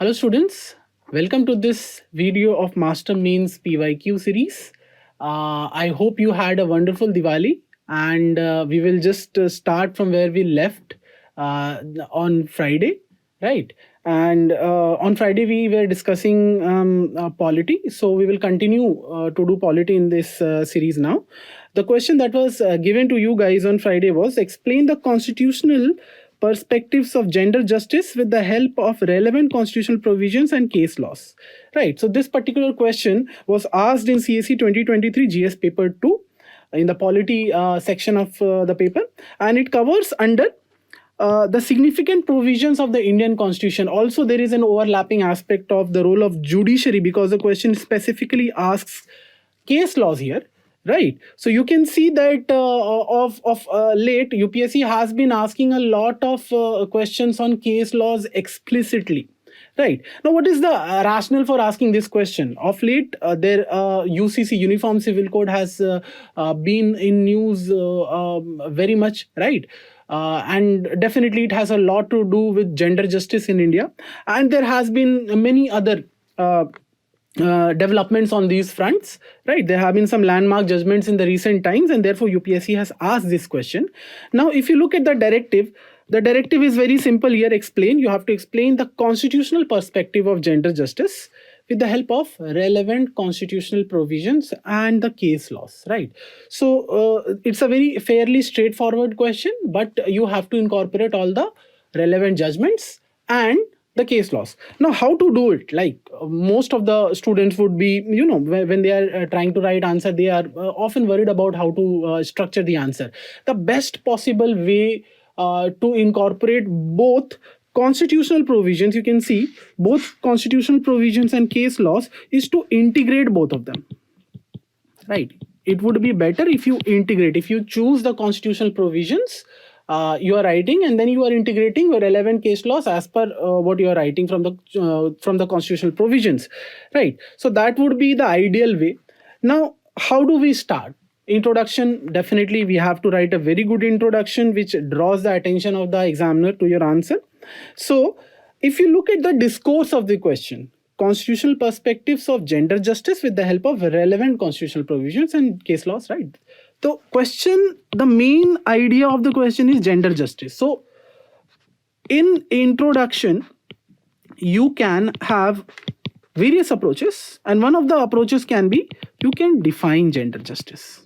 Hello students, welcome to this video of Master Mains PYQ series. I hope you had a wonderful Diwali and we will just start from where we left on Friday, right? And on Friday we were discussing polity, so we will continue to do polity in this series now. The question that was given to you guys on Friday was explain the constitutional perspectives of gender justice with the help of relevant constitutional provisions and case laws. Right. So this particular question was asked in CSE 2023 GS paper 2 in the polity section of the paper, and it covers under the significant provisions of the Indian Constitution. Also, there is an overlapping aspect of the role of judiciary because the question specifically asks case laws here. Right. So you can see that late UPSC has been asking a lot of questions on case laws explicitly. Right. Now, what is the rationale for asking this question? Of late, their UCC, Uniform Civil Code, has been in news very much, right? And definitely it has a lot to do with gender justice in India. And there has been many other developments on these fronts, right? There have been some landmark judgments in the recent times, and therefore UPSC has asked this question. Now, if you look at the directive is very simple here. You have to explain the constitutional perspective of gender justice with the help of relevant constitutional provisions and the case laws, right? So it's a very fairly straightforward question, but you have to incorporate all the relevant judgments and the case laws. Now, how to do it? Like most of the students would be, when they are trying to write answer, they are often worried about how to structure the answer. The best possible way to incorporate both constitutional provisions, you can see both constitutional provisions and case laws, is to integrate both of them, right? It would be better if you integrate, if you choose the constitutional provisions you are writing, and then you are integrating the relevant case laws as per what you are writing from the constitutional provisions, right? So that would be the ideal way. Now, how do we start? Introduction, definitely we have to write a very good introduction which draws the attention of the examiner to your answer. So if you look at the discourse of the question, constitutional perspectives of gender justice with the help of relevant constitutional provisions and case laws, right? The main idea of the question is gender justice. So in introduction, you can have various approaches, and one of the approaches can be you can define gender justice.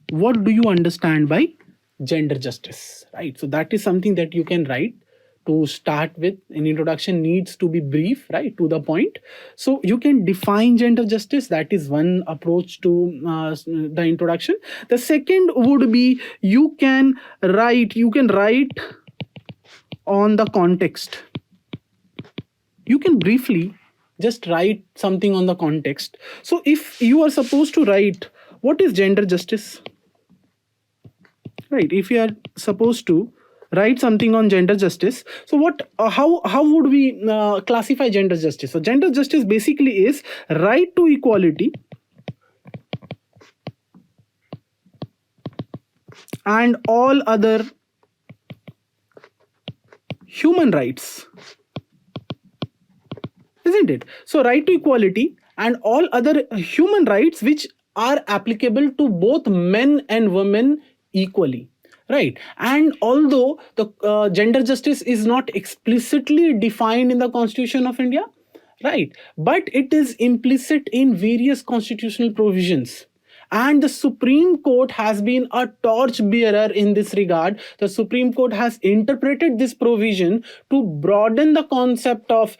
What do you understand by gender justice, right? So that is something that you can write to start with. An introduction needs to be brief, right, to the point. So you can define gender justice. That is one approach to the introduction. The second would be you can write on the context. You can briefly just write something on the context. So if you are supposed to write what is gender justice, right? If you are supposed to write something on gender justice, so how would we classify gender justice? So gender justice basically is right to equality and all other human rights, isn't it? So right to equality and all other human rights which are applicable to both men and women equally, right? And although the gender justice is not explicitly defined in the Constitution of India, right, but it is implicit in various constitutional provisions. And the Supreme Court has been a torchbearer in this regard. The Supreme Court has interpreted this provision to broaden the concept of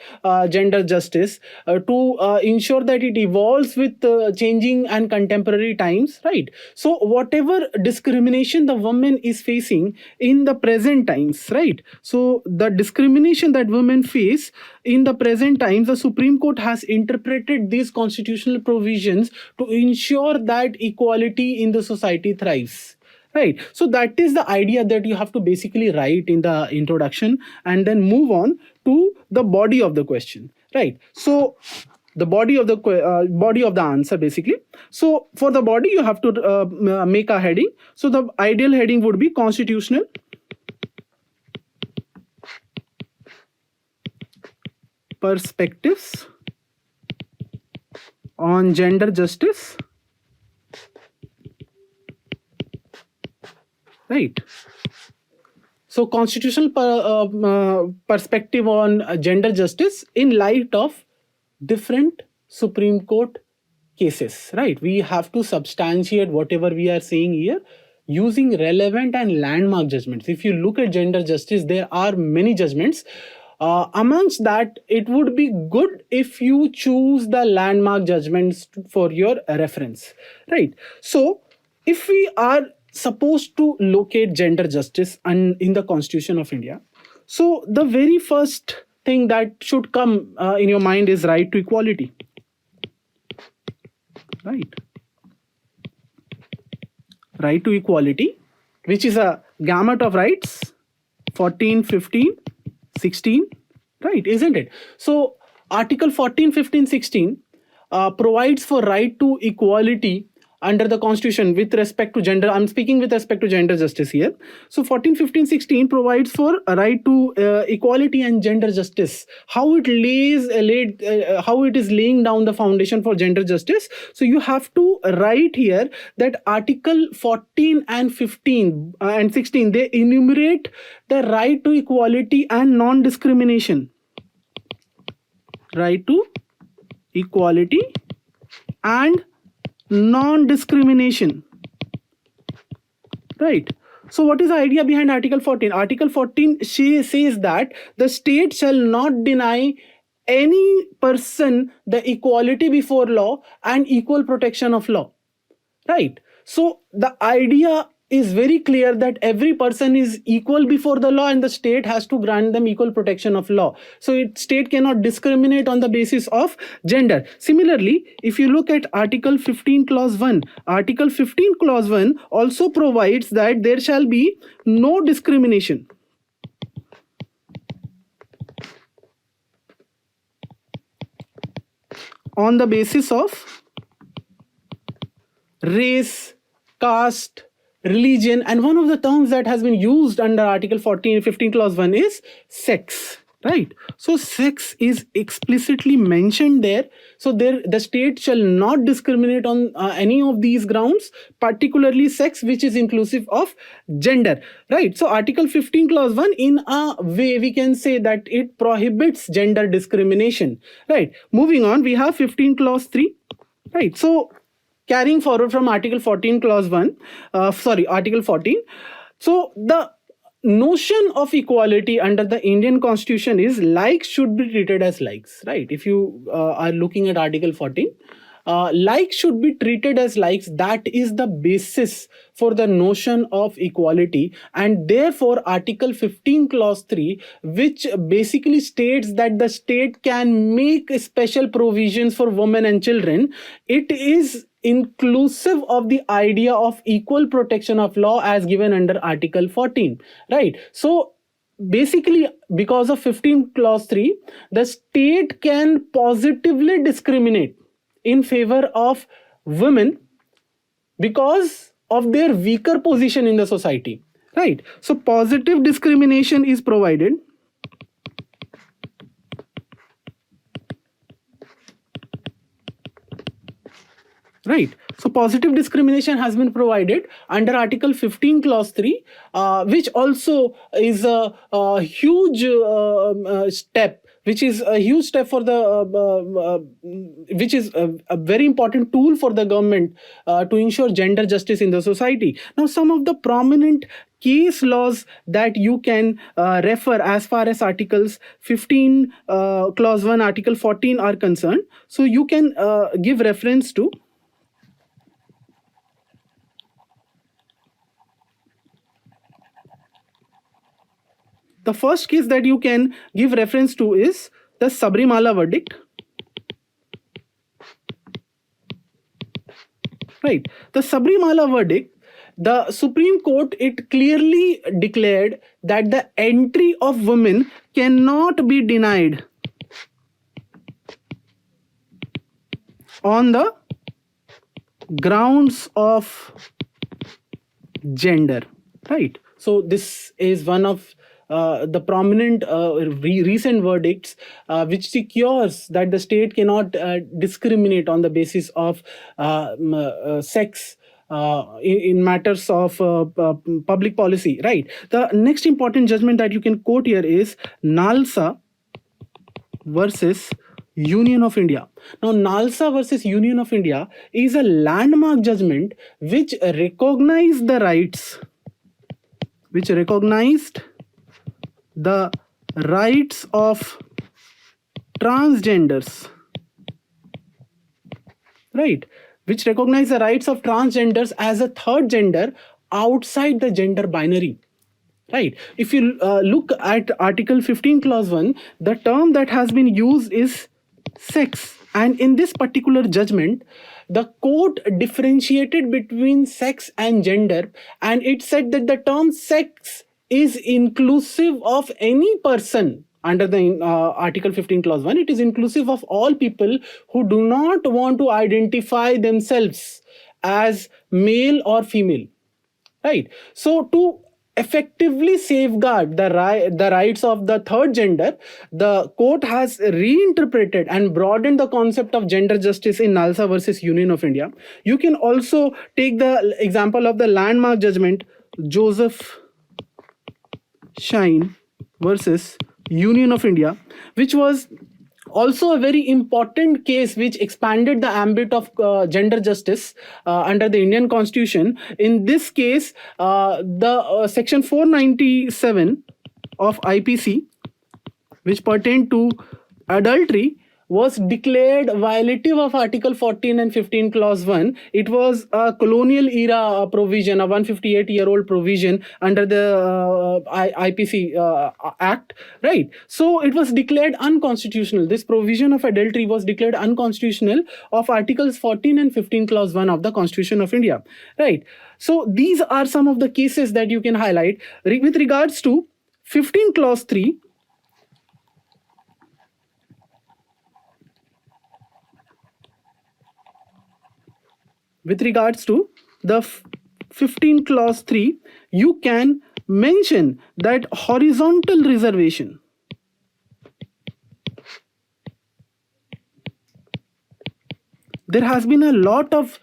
gender justice, to ensure that it evolves with changing and contemporary times, right? So whatever discrimination the woman is facing in the present times, right? So the discrimination that women face in the present times, the Supreme Court has interpreted these constitutional provisions to ensure that equality in the society thrives, right? So that is the idea that you have to basically write in the introduction and then move on to the body of the question, right? So the body of the answer basically. So for the body you have to make a heading. So the ideal heading would be constitutional perspectives on gender justice, right? So constitutional perspective on gender justice in light of different Supreme Court cases, right? We have to substantiate whatever we are saying here using relevant and landmark judgments. If you look at gender justice, there are many judgments. Amongst that, it would be good if you choose the landmark judgments for your reference, right? So if we are supposed to locate gender justice in the Constitution of India, so the very first thing that should come in your mind is right to equality, right? Right to equality, which is a gamut of rights, 14, 15, 16, right, isn't it? So Article 14, 15, 16 provides for right to equality under the Constitution with respect to gender. I'm speaking with respect to gender justice here. So 14, 15, 16 provides for a right to equality and gender justice. How it how it is laying down the foundation for gender justice. So you have to write here that Article 14 and 15 and 16, they enumerate the right to equality and non-discrimination. Right to equality and non-discrimination, right? So what is the idea behind Article 14? Article 14 says that the state shall not deny any person the equality before law and equal protection of law, right? So the idea is very clear that every person is equal before the law and the state has to grant them equal protection of law. So state cannot discriminate on the basis of gender. Similarly, if you look at Article 15 Clause 1, Article 15 Clause 1 also provides that there shall be no discrimination on the basis of race, caste, religion, and one of the terms that has been used under Article 15 Clause 1 is sex, right? So sex is explicitly mentioned there. So the state shall not discriminate on any of these grounds, particularly sex, which is inclusive of gender, right? So Article 15 Clause 1, in a way, we can say that it prohibits gender discrimination, right? Moving on, we have 15 Clause 3, right? So carrying forward from Article 14 Clause 1, Article 14. So the notion of equality under the Indian Constitution is likes should be treated as likes, right? If you are looking at Article 14, likes should be treated as likes. That is the basis for the notion of equality, and therefore Article 15 Clause 3, which basically states that the state can make special provisions for women and children, it is inclusive of the idea of equal protection of law as given under Article 14, right? So basically, because of 15 Clause 3, the state can positively discriminate in favor of women because of their weaker position in the society, right? So positive discrimination is provided right. So positive discrimination has been provided under Article 15 Clause 3, which also is a huge step, which is a huge step for the, which is a very important tool for the government to ensure gender justice in the society. Now, some of the prominent case laws that you can refer as far as Articles 15 Clause 1, Article 14 are concerned. So you can give reference to the first case that you can give reference to is the Sabrimala verdict. Right. The Sabrimala verdict, the Supreme Court, it clearly declared that the entry of women cannot be denied on the grounds of gender. Right. So this is one of the prominent recent verdicts which secures that the state cannot discriminate on the basis of sex in matters of public policy, right? The next important judgment that you can quote here is Nalsa versus Union of India. Now, Nalsa versus Union of India is a landmark judgment which recognized the rights, of transgenders, right? Which recognize the rights of transgenders as a third gender outside the gender binary. Right. If you look at Article 15, Clause 1, the term that has been used is sex. And in this particular judgment, the court differentiated between sex and gender, and it said that the term sex is inclusive of any person. Under the Article 15, Clause 1, it is inclusive of all people who do not want to identify themselves as male or female. Right. So, to effectively safeguard the rights of the third gender, the court has reinterpreted and broadened the concept of gender justice in Nalsa versus Union of India. You can also take the example of the landmark judgment Joseph Shine versus Union of India, which was also a very important case which expanded the ambit of gender justice under the Indian Constitution. In this case, the section 497 of IPC, which pertained to adultery, was declared violative of Article 14 and 15, Clause 1. It was a colonial era provision, a 158-year-old provision under the IPC Act, right? So it was declared unconstitutional. This provision of adultery was declared unconstitutional of Articles 14 and 15, Clause 1 of the Constitution of India, right? So these are some of the cases that you can highlight. With regards to 15, Clause 3, with regards to the 15 clause 3, you can mention that horizontal reservation there has been a lot of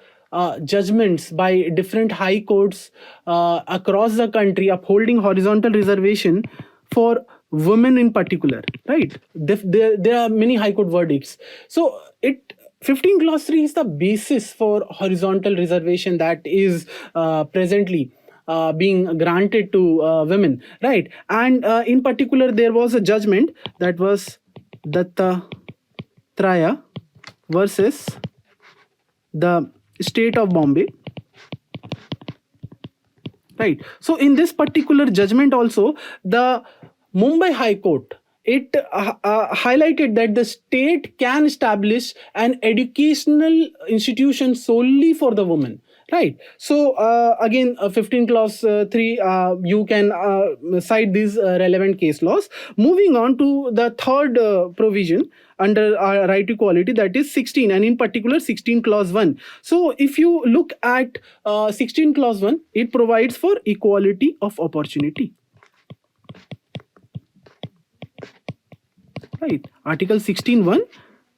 judgments by different high courts across the country upholding horizontal reservation for women in particular, right? There are many high court verdicts. So 15 clause 3 is the basis for horizontal reservation that is presently being granted to women, right? And in particular, there was a judgment that was Dattatreya versus the state of Bombay, right? So in this particular judgment also, the Mumbai High Court, it highlighted that the state can establish an educational institution solely for the woman, right? So again, 15 clause 3, you can cite these relevant case laws. Moving on to the third provision under our right to equality, that is 16, and in particular 16 clause 1. So if you look at 16 clause 1, it provides for equality of opportunity. Right. Article 16(1)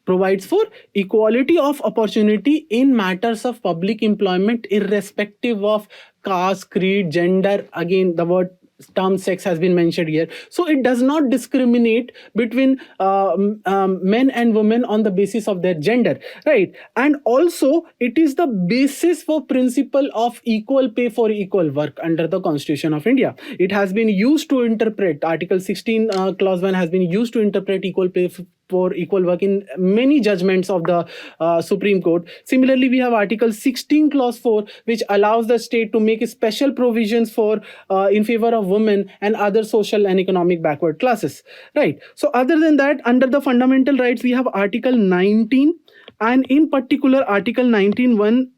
provides for equality of opportunity in matters of public employment, irrespective of caste, creed, gender. Again, the word term sex has been mentioned here. So it does not discriminate between men and women on the basis of their gender, right? And also it is the basis for principle of equal pay for equal work under the Constitution of India. It has been used to interpret Article 16 clause 1 has been used to interpret equal pay for equal work in many judgments of the Supreme Court. Similarly, we have Article 16 clause 4, which allows the state to make special provisions for in favor of women and other social and economic backward classes, right? So other than that, under the fundamental rights, we have Article 19, and in particular Article 19(1)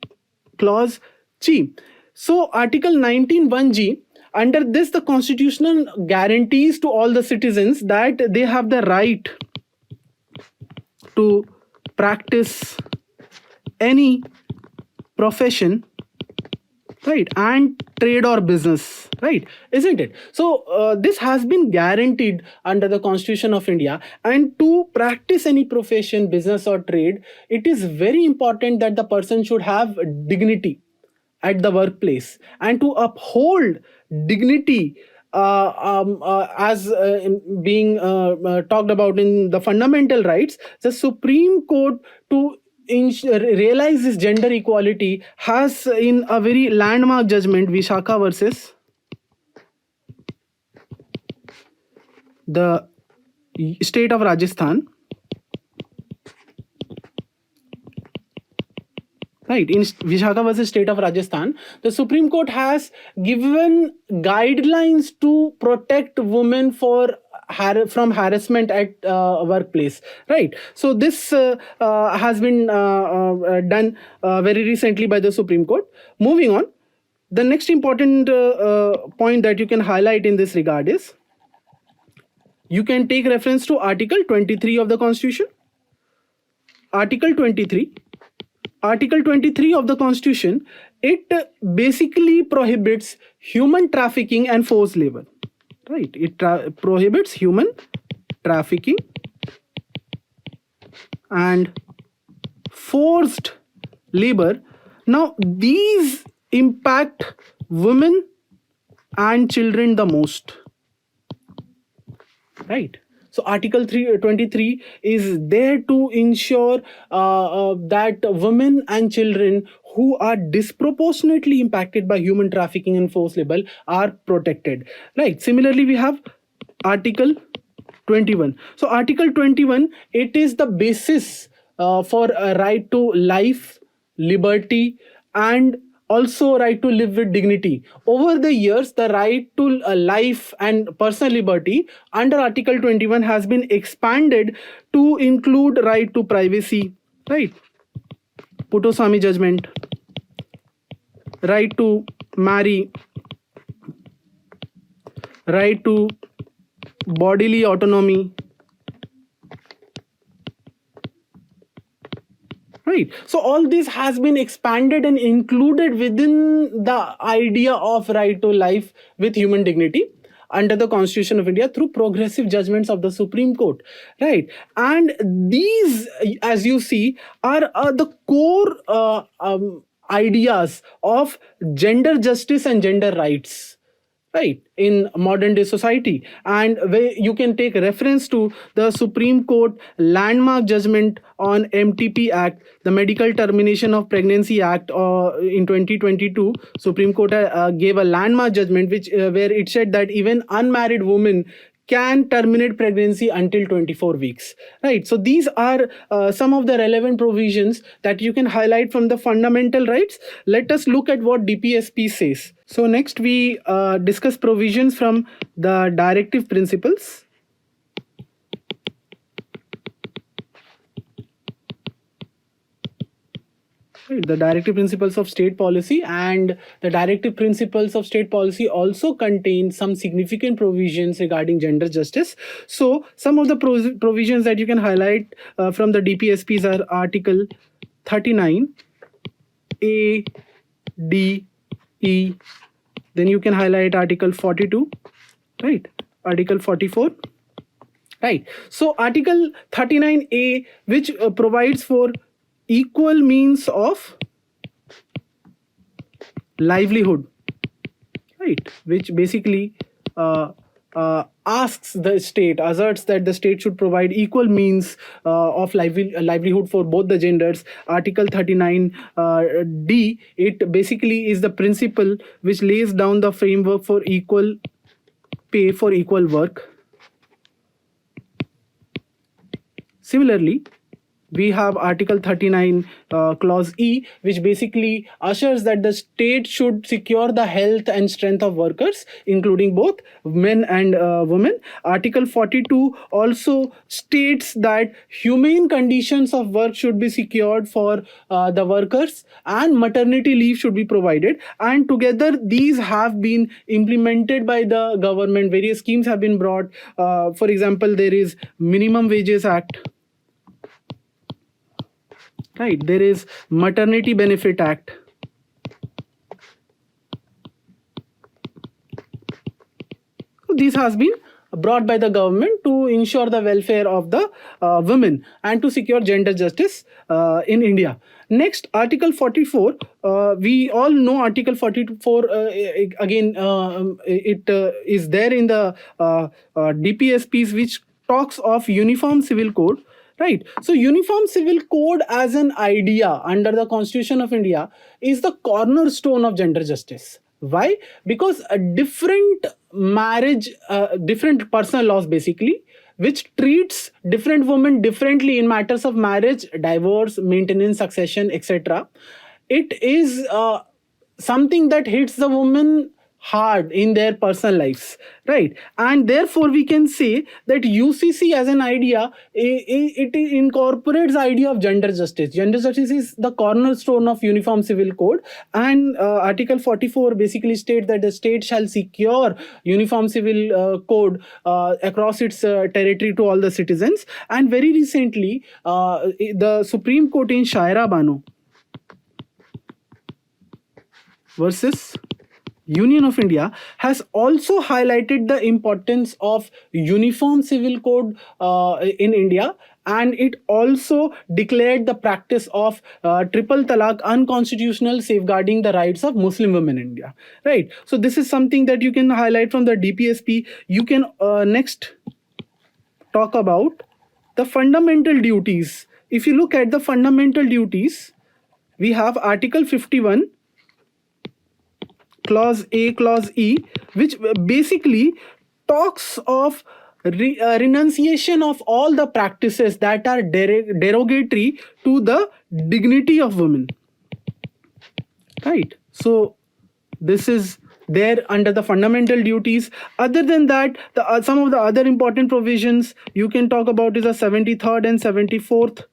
clause G. So Article 19(1)(g), under this, the Constitution guarantees to all the citizens that they have the right to practice any profession right, and trade or business, right, isn't it? So this has been guaranteed under the Constitution of India, and to practice any profession, business or trade, it is very important that the person should have dignity at the workplace, and to uphold dignity as being talked about in the fundamental rights, the Supreme Court, to realize this gender equality, has in a very landmark judgment, Vishakha versus the state of Rajasthan, right, in Vishakha versus state of Rajasthan, the Supreme Court has given guidelines to protect women from harassment at workplace, right? So this has been done very recently by the Supreme Court. Moving on, the next important point that you can highlight in this regard is, you can take reference to Article 23 of the Constitution. Article 23 of the Constitution, it basically prohibits human trafficking and forced labor, right? It prohibits human trafficking and forced labor. Now these impact women and children the most, right? So Article 23 is there to ensure that women and children who are disproportionately impacted by human trafficking and forced labor are protected, right? Similarly, we have Article 21. So Article 21, it is the basis for a right to life, liberty, and also right to live with dignity. Over the years, the right to life and personal liberty under Article 21 has been expanded to include right to privacy, right? Puttaswamy judgment, right to marry, right to bodily autonomy, right? So all this has been expanded and included within the idea of right to life with human dignity under the Constitution of India through progressive judgments of the Supreme Court, right? And these, as you see, are the core ideas of gender justice and gender rights, right, in modern day society. And where you can take reference to the Supreme Court landmark judgment on MTP Act, the Medical Termination of Pregnancy Act in 2022. Supreme Court gave a landmark judgment which where it said that even unmarried women can terminate pregnancy until 24 weeks, right? So these are some of the relevant provisions that you can highlight from the fundamental rights. Let us look at what DPSP says. So next we discuss provisions from the directive principles. The directive principles of state policy, and the directive principles of state policy also contain some significant provisions regarding gender justice. So some of the provisions that you can highlight from the DPSPs are Article 39 A, D, E. Then you can highlight Article 42, right? Article 44, right? So Article 39A, which provides for equal means of livelihood, right, which basically asks the state, asserts that the state should provide equal means of livelihood for both the genders. Article 39 D, it basically is the principle which lays down the framework for equal pay for equal work. Similarly, we have Article 39 Clause E, which basically assures that the state should secure the health and strength of workers, including both men and women. Article 42 also states that humane conditions of work should be secured for the workers, and maternity leave should be provided. And together these have been implemented by the government. Various schemes have been brought. For example, there is Minimum Wages Act, right? There is Maternity Benefit Act, this has been brought by the government to ensure the welfare of the women and to secure gender justice in India. Next, Article 44. We all know Article 44. Again, it is there in the DPSPs, which talks of Uniform Civil Code. Right. So Uniform Civil Code as an idea under the Constitution of India is the cornerstone of gender justice. Why? Because a different marriage, different personal laws basically, which treats different women differently in matters of marriage, divorce, maintenance, succession, etc. It is something that hits the woman hard in their personal lives, right? And therefore we can say that UCC as an idea, it incorporates the idea of gender justice. Gender justice is the cornerstone of Uniform Civil Code, and Article 44 basically states that the state shall secure Uniform Civil Code across its territory to all the citizens. And very recently the Supreme Court in Shaira Bano versus Union of India has also highlighted the importance of Uniform Civil Code in India, and it also declared the practice of triple talaq unconstitutional, safeguarding the rights of Muslim women in India. Right. So this is something that you can highlight from the DPSP. You can next talk about the fundamental duties. If you look at the fundamental duties, we have Article 51. Clause A, Clause E, which basically talks of renunciation of all the practices that are derogatory to the dignity of women. Right. So this is there under the fundamental duties. Other than that, some of the other important provisions you can talk about is the 73rd and 74th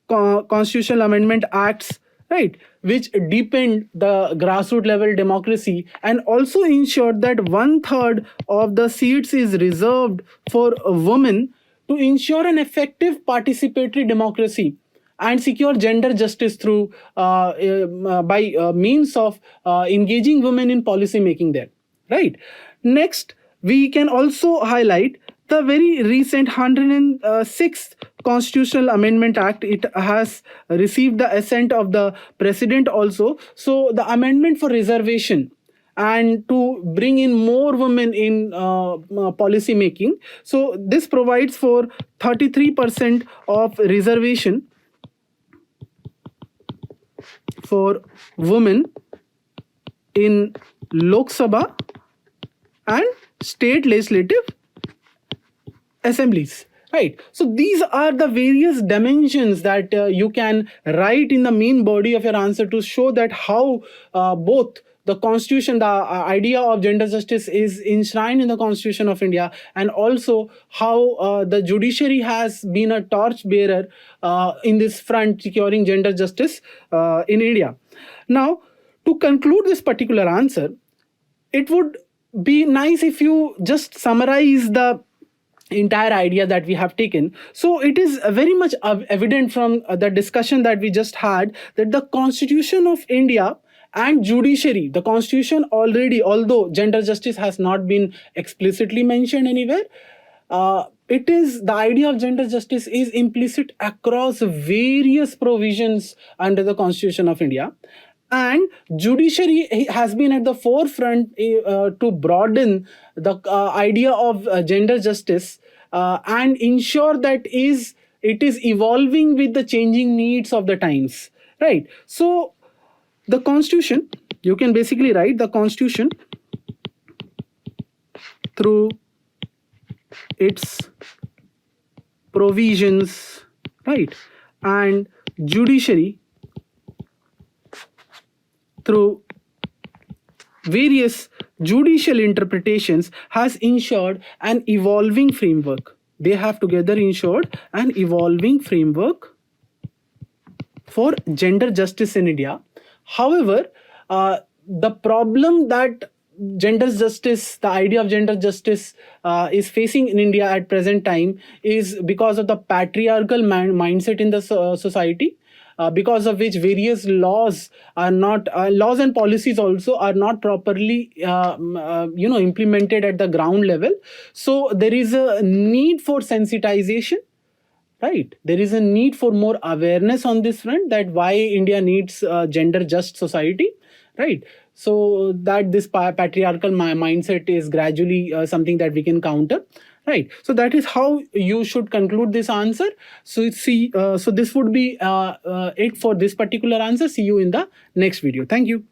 Constitutional Amendment Acts, right, which deepened the grassroots level democracy and also ensured that 1/3 of the seats is reserved for women to ensure an effective participatory democracy and secure gender justice through by means of engaging women in policy making there. Right. Next, we can also highlight the very recent 106th Constitutional Amendment Act. It has received the assent of the President also. So the amendment for reservation and to bring in more women in policy making. So this provides for 33% of reservation for women in Lok Sabha and state legislative assemblies. Right. So these are the various dimensions that you can write in the main body of your answer to show that how both the Constitution, the idea of gender justice is enshrined in the Constitution of India, and also how the judiciary has been a torch bearer in this front, securing gender justice in India. Now, to conclude this particular answer, it would be nice if you just summarize the entire idea that we have taken. So it is very much evident from the discussion that we just had that the Constitution of India and judiciary, the Constitution already, although gender justice has not been explicitly mentioned anywhere, it is the idea of gender justice is implicit across various provisions under the Constitution of India. And judiciary has been at the forefront to broaden the idea of gender justice and ensure that it is evolving with the changing needs of the times. Right. So the Constitution, you can basically write the Constitution through its provisions, right, and judiciary through various judicial interpretations has ensured an evolving framework. They have together ensured an evolving framework for gender justice in India. However, the problem that gender justice, the idea of gender justice is facing in India at present time is because of the patriarchal mindset in the society. because of which various laws are not laws and policies also are not properly implemented at the ground level. So there is a need for sensitization, right? There is a need for more awareness on this front, that why India needs gender just society, right? So that this patriarchal mindset is gradually something that we can counter, right? So that is how you should conclude this answer. So see, so this would be it for this particular answer. See you in the next video. Thank you.